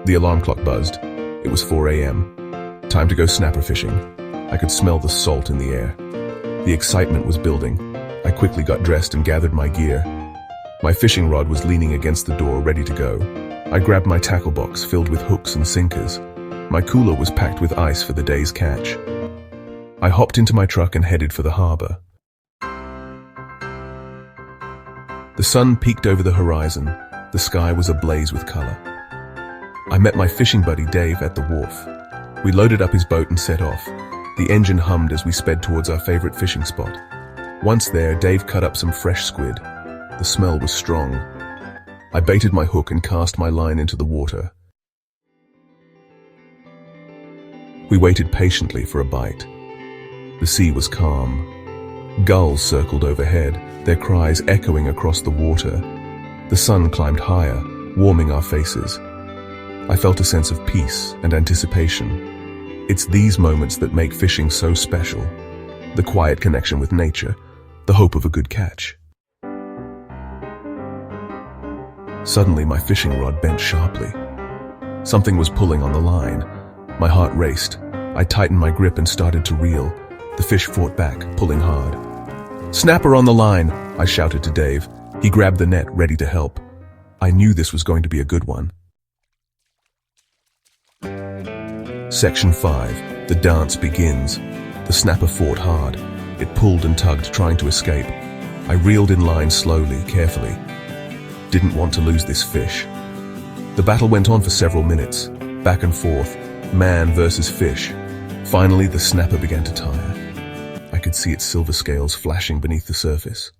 The alarm clock buzzed. It was 4 a.m. Time to go snapper fishing. I could smell the salt in the air. The excitement was building. I quickly got dressed and gathered my gear. My fishing rod was leaning against the door, ready to go. I grabbed my tackle box filled with hooks and sinkers. My cooler was packed with ice for the day's catch. I hopped into my truck and headed for the harbor. The sun peeked over the horizon. The sky was ablaze with color. I met my fishing buddy Dave at the wharf. We loaded up his boat and set off. The engine hummed as we sped towards our favorite fishing spot. Once there, Dave cut up some fresh squid. The smell was strong. I baited my hook and cast my line into the water. We waited patiently for a bite. The sea was calm. Gulls circled overhead, their cries echoing across the water. The sun climbed higher, warming our faces. I felt a sense of peace and anticipation. It's these moments that make fishing so special. The quiet connection with nature, the hope of a good catch. Suddenly, my fishing rod bent sharply. Something was pulling on the line. My heart raced. I tightened my grip and started to reel. The fish fought back, pulling hard. "Snapper on the line!" I shouted to Dave. He grabbed the net, ready to help. I knew this was going to be a good one. Section 5. The dance begins. The snapper fought hard. It pulled and tugged, trying to escape. I reeled in line slowly, carefully. Didn't want to lose this fish. The battle went on for several minutes, back and forth, man versus fish. Finally, the snapper began to tire. I could see its silver scales flashing beneath the surface.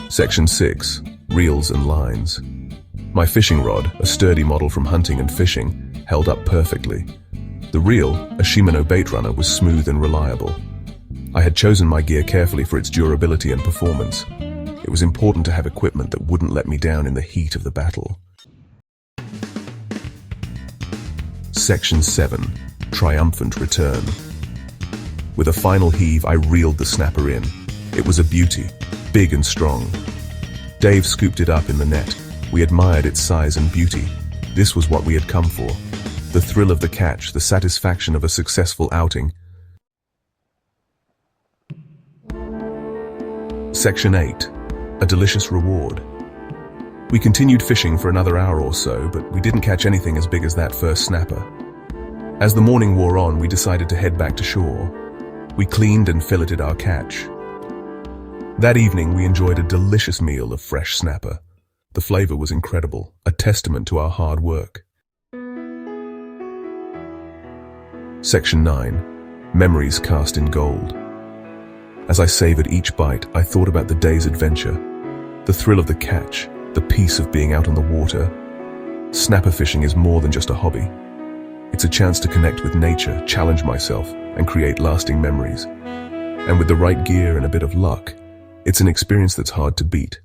Section 6. Reels and lines. My fishing rod, a sturdy model from hunting and fishing, held up perfectly. The reel, a Shimano bait runner, was smooth and reliable. I had chosen my gear carefully for its durability and performance. It was important to have equipment that wouldn't let me down in the heat of the battle. Section 7. Triumphant return. With a final heave, I reeled the snapper in. It was a beauty, big and strong. Dave scooped it up in the net. We admired its size and beauty. This was what we had come for. The thrill of the catch, the satisfaction of a successful outing. Section 8. A delicious reward. We continued fishing for another hour or so, but we didn't catch anything as big as that first snapper. As the morning wore on, we decided to head back to shore. We cleaned and filleted our catch. That evening, we enjoyed a delicious meal of fresh snapper. The flavor was incredible, a testament to our hard work. Section 9. Memories cast in gold. As I savored each bite, I thought about the day's adventure. The thrill of the catch, the peace of being out on the water. Snapper fishing is more than just a hobby. It's a chance to connect with nature, challenge myself, and create lasting memories. And with the right gear and a bit of luck, it's an experience that's hard to beat.